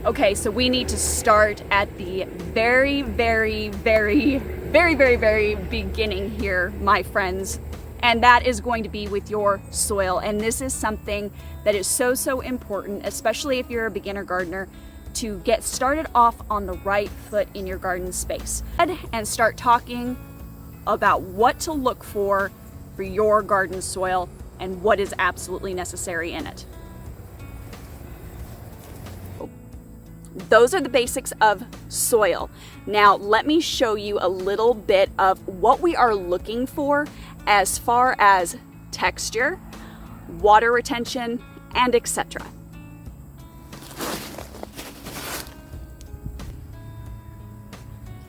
Okay, so we need to start at the very beginning here, my friends. And that is going to be with your soil. And this is something that is so important, especially if you're a beginner gardener, to get started off on the right foot in your garden space. And start talking about what to look for your garden soil and what is absolutely necessary in it. Those are the basics of soil. Now let me show you a little bit of what we are looking for as far as texture, water retention, and etc.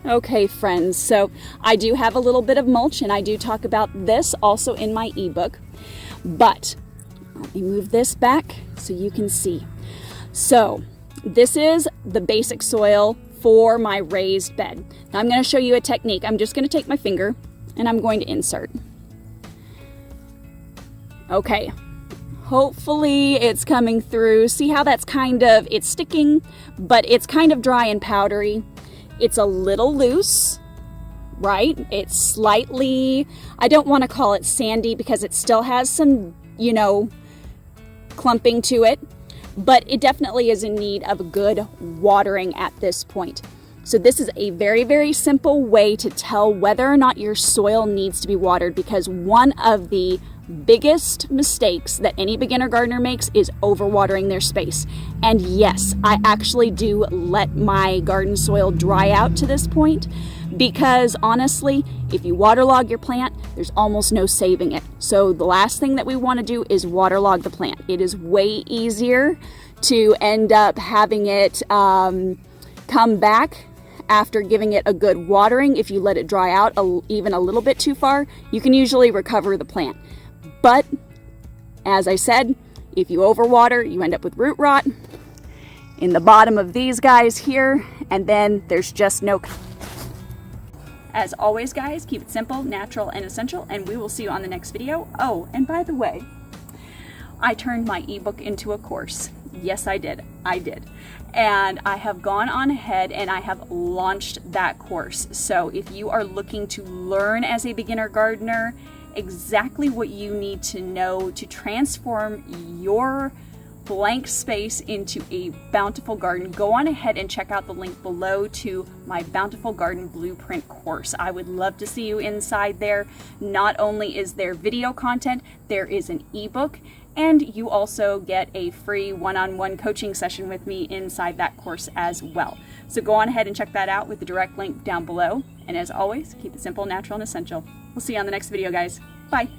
Okay friends, so I do have a little bit of mulch, and I do talk about this also in my ebook, but let me move this back so you can see. So this is the basic soil for my raised bed. Now I'm going to show you a technique. I'm just going to take my finger and I'm going to insert. Okay, hopefully it's coming through. See how that's it's sticking, but it's kind of dry and powdery. It's a little loose, right? It's slightly, I don't want to call it sandy because it still has some, clumping to it. But it definitely is in need of a good watering at this point. So this is a very simple way to tell whether or not your soil needs to be watered, because one of the biggest mistakes that any beginner gardener makes is overwatering their space. And yes, I actually do let my garden soil dry out to this point, because honestly, if you waterlog your plant, there's almost no saving it. So the last thing that we want to do is waterlog the plant. It is way easier to end up having it come back after giving it a good watering. If you let it dry out even a little bit too far, you can usually recover the plant. But as I said, if you overwater, you end up with root rot in the bottom of these guys here, and then there's just no. As always, guys, keep it simple, natural, and essential, and we will see you on the next video. Oh, and by the way, I turned my ebook into a course. Yes, I did. And I have gone on ahead and I have launched that course. So if you are looking to learn as a beginner gardener exactly what you need to know to transform your blank space into a bountiful garden, go on ahead and check out the link below to my Bountiful Garden Blueprint course. I would love to see you inside there. Not only is there video content, there is an ebook, and you also get a free one-on-one coaching session with me inside that course as well. So go on ahead and check that out with the direct link down below. And as always, keep it simple, natural, and essential. We'll see you on the next video, guys. Bye.